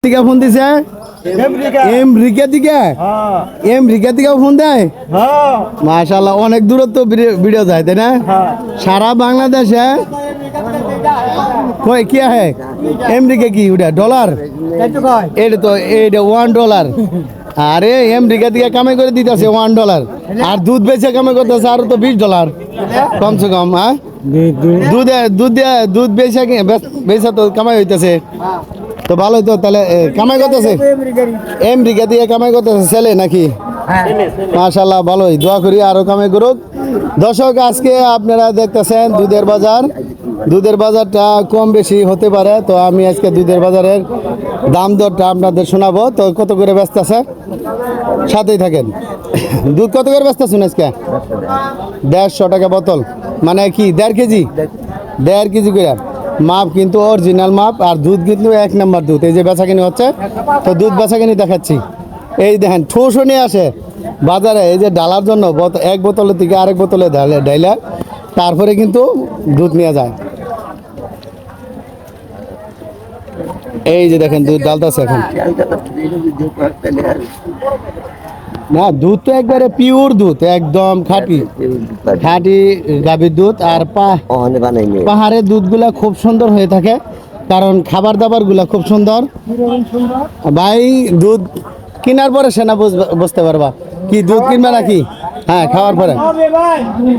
থেকে ফোন দিছে আমেরিকা থেকে আমেরিকা থেকে ফোন দেয় মাশাআল্লাহ অনেক দূরত্ব ভিডিও যায় তাই না সারা বাংলাদেশে কই কি है আমেরিকা কি ওটা ডলার এটা তো এটা $1 আরে আমেরিকা থেকে কামাই করে দিতেছে $1 আর দুধ বেচে কামাই করতেছে আর তো $20 কমসে কম হ্যাঁ দুধ বেচা তো কামাই হইতেছে তো ভালোই তো তাহলে কামাই করতেছে আমেরিকা দিয়ে কামাই করতেছে ছেলে নাকি মাশাআল্লাহ ভালোই দোয়া করি আরো কামাই করুক দর্শক আজকে আপনারা দেখতেছেন দুধের বাজারটা কম বেশি হতে পারে তো আমি আজকে দুধের বাজারের দাম দরটা আপনাদের শোনাবো তো কত করে বেচতেছে সাথেই থাকেন দুধ কত করে বেচতেছেন আজকে 150 টাকা বোতল মানে কি 1.5 কেজি করে মাপ কিন্তু অরিজিনাল মাপ আর দুধ কিন্তু 1 নাম্বার দুধ এই যে বেচাকিনি হচ্ছে তো দুধ বেচাকিনি দেখাচ্ছি এই দেখেন ঠোসও নিয়ে আসে বাজারে এই যে ডালার জন্য এক বোতলের থেকে আরেক বোতলে ডাইলা তারপরে কিন্তু দুধ নিয়ে যায় এই যে দেখেন দুধ ডালতেছে এখন না দুধ তো একবারে পিওর দুধ একদম খাঁটি গাভীর দুধ আর পাহাড়ের দুধগুলা খুব সুন্দর হয়ে থাকে কারণ খাবার দাবার গুলা খুব সুন্দর ভাই দুধ কেনার পরে সেনা বুঝতে পারবা কি দুধ কিনবা নাকি হ্যাঁ খাওয়ার পরে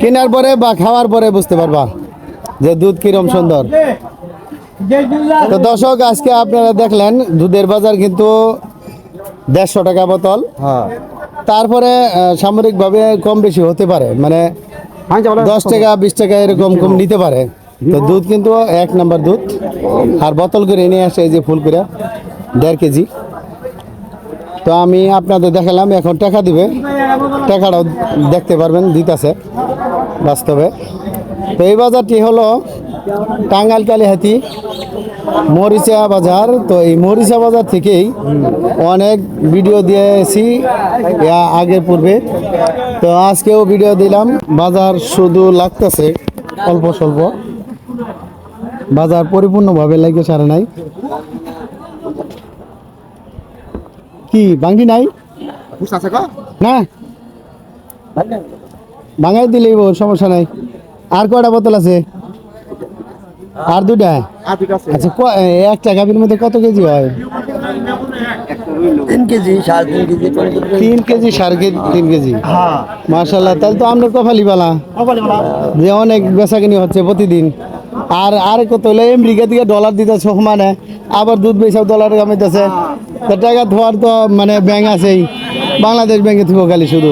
কেনার পরে বা খাওয়ার পরে বুঝতে পারবা যে দুধ কিরম সুন্দর তো দর্শক আজকে আপনারা দেখলেন দুধের বাজার কিন্তু 150 টাকা বোতল তারপরে সামরিকভাবে কম বেশি হতে পারে মানে 10 টাকা 20 টাকা এরকম কম নিতে পারে তো দুধ কিন্তু 1 নাম্বার দুধ আর বোতল করে নিয়ে আসে এই যে ফুল করে 1.5 কেজি তো আমি আপনাদের দেখালাম এখন টাকা দিবে টাকাটাও দেখতে পারবেন দিতেছে বাস্তবে তো এই বাজারটি হলো টাঙ্গাইল কালীহাতি মরিচা বাজার তো এই মরিচা বাজার থেকেই অনেক ভিডিও দিয়েছি আগের পূর্বে তো আজকেও ভিডিও দিলাম বাজার শুধু লাগতেছে অল্প স্বল্প বাজার পরিপূর্ণভাবে লাগে সারে নাই কি বাঙ্গি নাই না বাঙাই দিলেই সমস্যা নাই আর কয়টা বোতল আছে আর দুটা আচ্ছা একটা গাভীর মধ্যে কত কেজি হয় 3 কেজি 3 কেজি 3.5 কেজি মাশাআল্লাহ তাহলে তো আপনার কপালি বালা যে অনেক বেচাকিনি হচ্ছে প্রতিদিন আর কত হলে আমেরিকা থেকে ডলার দিতেছে সমানে আবার দুধ বেচাও ডলার কামাইতেছে তো টাকা ধোয়ার তো মানে ব্যাংক আছেই বাংলাদেশ ব্যাংকে থিব খালি শুধু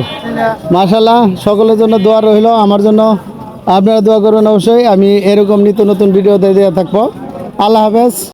মাশাআল্লাহ সকলের জন্য দোয়া রইল আমার জন্য আপনারা দোয়া করবেন অবশ্যই আমি এরকম নিত্য নতুন ভিডিও দিয়ে থাকবো আল্লাহ হাফেজ।